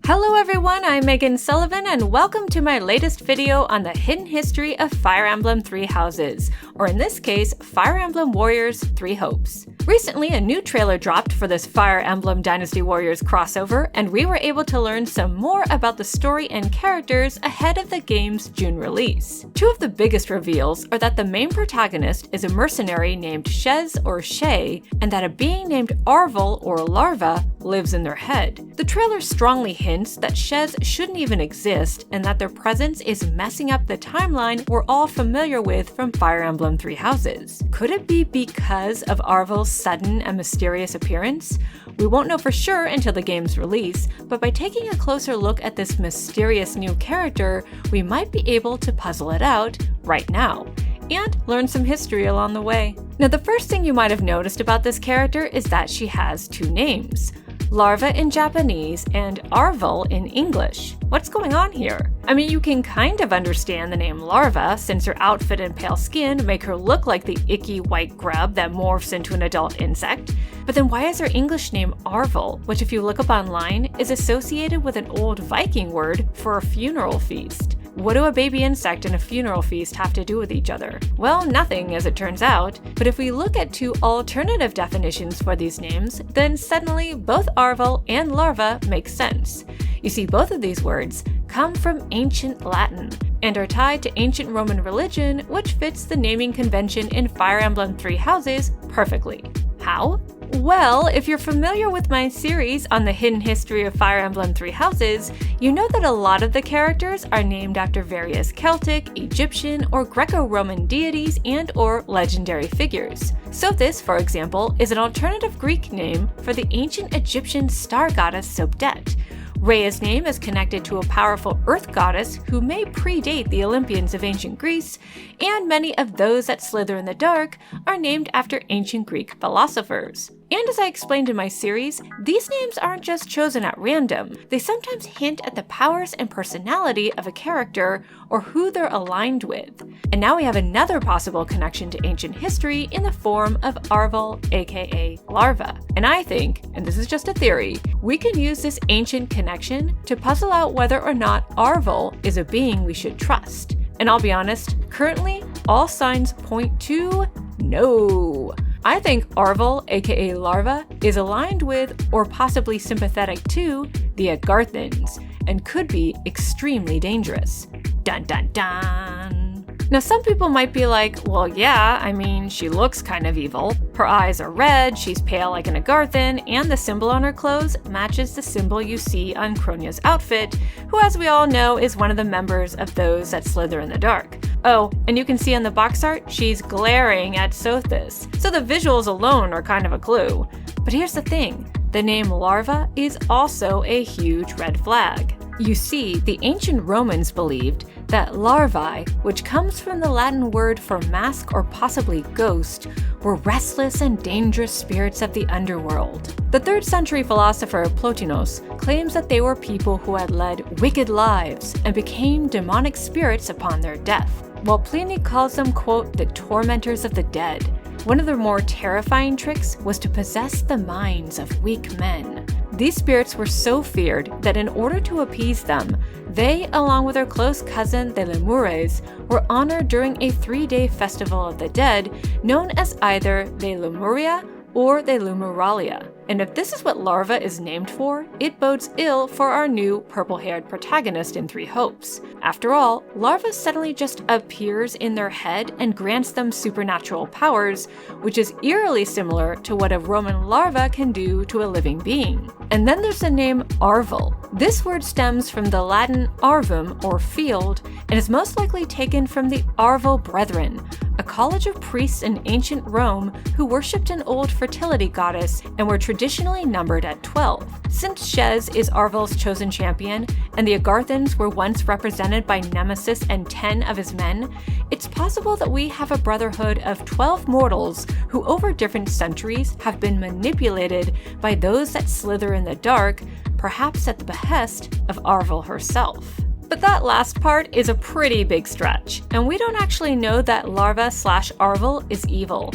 Hello everyone, I'm Meghan Sullivan and welcome to my latest video on the hidden history of Fire Emblem Three Houses, or in this case, Fire Emblem Warriors Three Hopes. Recently, a new trailer dropped for this Fire Emblem Dynasty Warriors crossover, and we were able to learn some more about the story and characters ahead of the game's June release. Two of the biggest reveals are that the main protagonist is a mercenary named Shez or Shay, and that a being named Arval or Larva lives in their head. The trailer strongly hints that Shez shouldn't even exist, and that their presence is messing up the timeline we're all familiar with from Fire Emblem Three Houses. Could it be because of Arval's sudden and mysterious appearance? We won't know for sure until the game's release, but by taking a closer look at this mysterious new character, we might be able to puzzle it out right now, and learn some history along the way. Now, the first thing you might have noticed about this character is that she has two names. Larva in Japanese and Arval in English. What's going on here? I mean, you can kind of understand the name Larva since her outfit and pale skin make her look like the icky white grub that morphs into an adult insect. But then why is her English name Arval, which if you look up online is associated with an old Viking word for a funeral feast? What do a baby insect and a funeral feast have to do with each other? Well, nothing, as it turns out. But if we look at two alternative definitions for these names, then suddenly both Arval and Larva make sense. You see, both of these words come from ancient Latin and are tied to ancient Roman religion, which fits the naming convention in Fire Emblem Three Houses perfectly. How? Well, if you're familiar with my series on the hidden history of Fire Emblem Three Houses, you know that a lot of the characters are named after various Celtic, Egyptian, or Greco-Roman deities and/or legendary figures. Sothis, for example, is an alternative Greek name for the ancient Egyptian star goddess Sobdet. Rhea's name is connected to a powerful earth goddess who may predate the Olympians of ancient Greece, and many of those that slither in the dark are named after ancient Greek philosophers. And as I explained in my series, these names aren't just chosen at random. They sometimes hint at the powers and personality of a character or who they're aligned with. And now we have another possible connection to ancient history in the form of Arval, aka Larva. And I think, and this is just a theory, we can use this ancient connection to puzzle out whether or not Arval is a being we should trust. And I'll be honest, currently, all signs point to no. I think Arval, aka Larva, is aligned with, or possibly sympathetic to, the Agarthans, and could be extremely dangerous. Dun dun dun! Now some people might be like, well yeah, I mean, she looks kind of evil. Her eyes are red, she's pale like an Agarthan, and the symbol on her clothes matches the symbol you see on Kronia's outfit, who as we all know is one of the members of those that slither in the dark. Oh, and you can see on the box art, she's glaring at Sothis, so the visuals alone are kind of a clue. But here's the thing, the name Larva is also a huge red flag. You see, the ancient Romans believed that larvae, which comes from the Latin word for mask or possibly ghost, were restless and dangerous spirits of the underworld. The 3rd century philosopher Plotinos claims that they were people who had led wicked lives and became demonic spirits upon their death, while Pliny calls them, quote, the tormentors of the dead. One of their more terrifying tricks was to possess the minds of weak men. These spirits were so feared that in order to appease them, they, along with their close cousin the Lemures, were honored during a 3-day festival of the dead known as either the Lemuria or the Lumuralia. And if this is what Larva is named for, it bodes ill for our new purple-haired protagonist in Three Hopes. After all, Larva suddenly just appears in their head and grants them supernatural powers, which is eerily similar to what a Roman larva can do to a living being. And then there's the name Arval. This word stems from the Latin arvum, or field, and is most likely taken from the Arval Brethren, a college of priests in ancient Rome who worshipped an old fertility goddess and were traditionally numbered at 12. Since Shez is Arval's chosen champion, and the Agarthans were once represented by Nemesis and 10 of his men, it's possible that we have a brotherhood of 12 mortals who over different centuries have been manipulated by those that slither in the dark, perhaps at the behest of Arval herself. But that last part is a pretty big stretch, and we don't actually know that Larva/Arval is evil.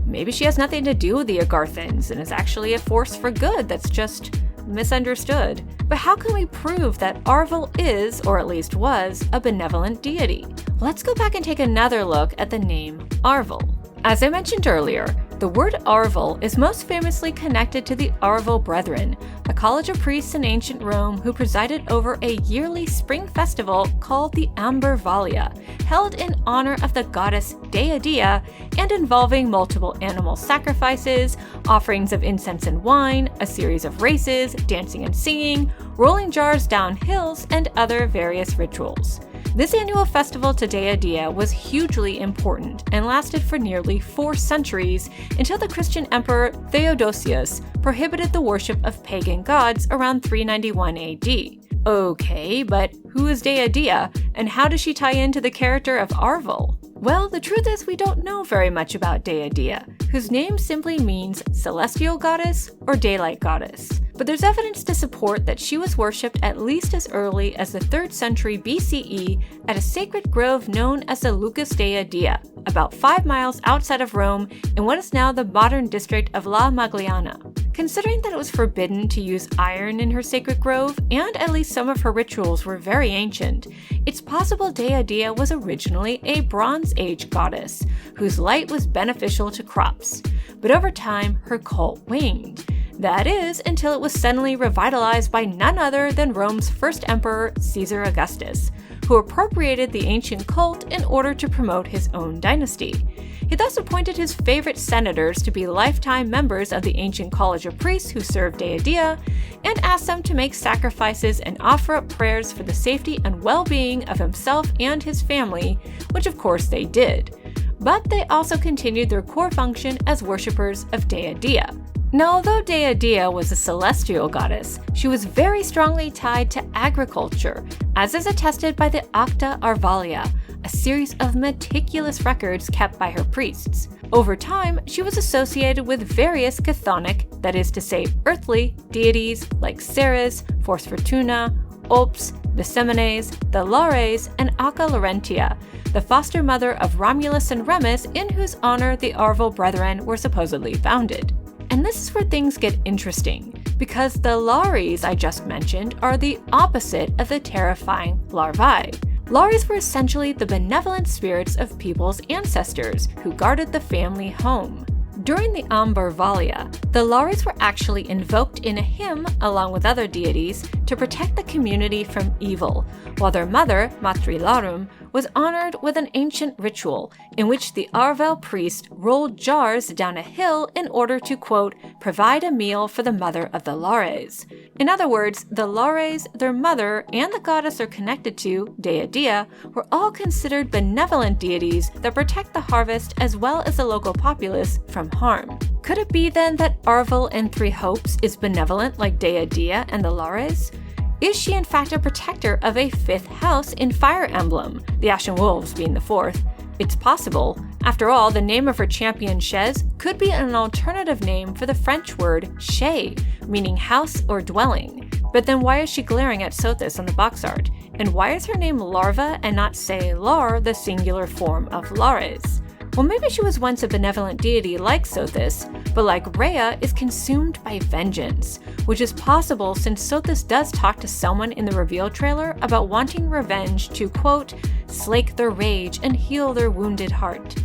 Maybe she has nothing to do with the Agarthans and is actually a force for good that's just misunderstood. But how can we prove that Arval is, or at least was, a benevolent deity? Let's go back and take another look at the name Arval. As I mentioned earlier, the word Arval is most famously connected to the Arval Brethren, a college of priests in ancient Rome who presided over a yearly spring festival called the Ambervalia, held in honor of the goddess Deidea and involving multiple animal sacrifices, offerings of incense and wine, a series of races, dancing and singing, rolling jars down hills, and other various rituals. This annual festival to Deidea was hugely important and lasted for nearly 4 centuries until the Christian emperor Theodosius prohibited the worship of pagan gods around 391 AD. Okay, but who is Deidea, and how does she tie into the character of Arval? Well, the truth is we don't know very much about Deidea, whose name simply means celestial goddess or daylight goddess. But there's evidence to support that she was worshipped at least as early as the 3rd century BCE at a sacred grove known as the Lucus Deidea, about 5 miles outside of Rome in what is now the modern district of La Magliana. Considering that it was forbidden to use iron in her sacred grove, and at least some of her rituals were very ancient, it's possible Deidea was originally a Bronze Age goddess, whose light was beneficial to crops. But over time, her cult waned. That is, until it was suddenly revitalized by none other than Rome's first emperor, Caesar Augustus, who appropriated the ancient cult in order to promote his own dynasty. He thus appointed his favorite senators to be lifetime members of the ancient college of priests who served Deidea, and asked them to make sacrifices and offer up prayers for the safety and well-being of himself and his family, which of course they did. But they also continued their core function as worshippers of Deidea. Now, although Deidea was a celestial goddess, she was very strongly tied to agriculture, as is attested by the Acta Arvalia, a series of meticulous records kept by her priests. Over time, she was associated with various chthonic, that is to say earthly, deities like Ceres, Force Fortuna, Ops, the Simones, the Lares, and Acca Laurentia, the foster mother of Romulus and Remus, in whose honor the Arval Brethren were supposedly founded. And this is where things get interesting, because the Lares I just mentioned are the opposite of the terrifying larvae. Lares were essentially the benevolent spirits of people's ancestors who guarded the family home. During the Ambervalia, the Lares were actually invoked in a hymn along with other deities to protect the community from evil, while their mother, Matrilarum, was honored with an ancient ritual in which the Arval priest rolled jars down a hill in order to, quote, provide a meal for the mother of the Lares. In other words, the Lares, their mother, and the goddess they're connected to, Deidea, were all considered benevolent deities that protect the harvest as well as the local populace from harm. Could it be then that Arval and Three Hopes is benevolent like Deidea and the Lares? Is she in fact a protector of a 5th house in Fire Emblem, the Ashen Wolves being the 4th? It's possible. After all, the name of her champion, Chez, could be an alternative name for the French word chez, meaning house or dwelling. But then why is she glaring at Sothis on the box art? And why is her name Larva and not, say, Lar, the singular form of Lares? Well, maybe she was once a benevolent deity like Sothis, but like Rhea is consumed by vengeance, which is possible since Sothis does talk to someone in the reveal trailer about wanting revenge to, quote, slake their rage and heal their wounded heart.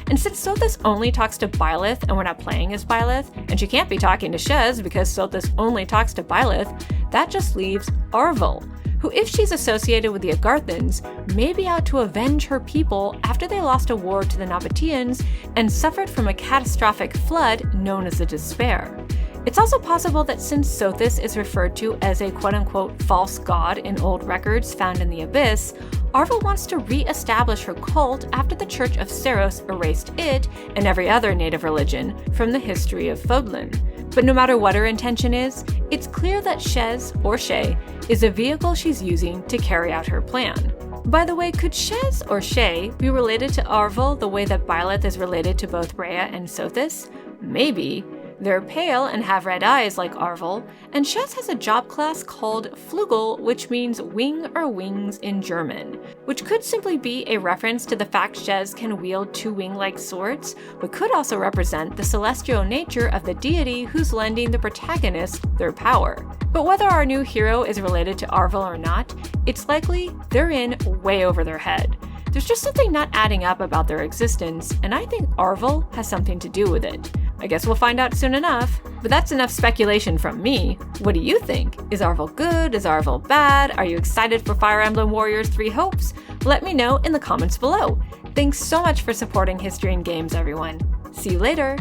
And since Sothis only talks to Byleth and we're not playing as Byleth, and she can't be talking to Chez because Sothis only talks to Byleth, that just leaves Arval, who, if she's associated with the Agarthans, may be out to avenge her people after they lost a war to the Nabateans and suffered from a catastrophic flood known as the Despair. It's also possible that since Sothis is referred to as a quote-unquote false god in old records found in the Abyss, Arval wants to re-establish her cult after the Church of Seros erased it, and every other native religion, from the history of Fodlan. But no matter what her intention is, it's clear that Chez, or Shay, is a vehicle she's using to carry out her plan. By the way, could Chez or Shay be related to Arval the way that Byleth is related to both Rhea and Sothis? Maybe. They're pale and have red eyes like Arval, and Shez has a job class called Flügel, which means wing or wings in German, which could simply be a reference to the fact Shez can wield two wing-like swords, but could also represent the celestial nature of the deity who's lending the protagonist their power. But whether our new hero is related to Arval or not, it's likely they're in way over their head. There's just something not adding up about their existence, and I think Arval has something to do with it. I guess we'll find out soon enough. But that's enough speculation from me. What do you think? Is Arval good? Is Arval bad? Are you excited for Fire Emblem Warriors 3 Hopes? Let me know in the comments below. Thanks so much for supporting History in Games, everyone. See you later!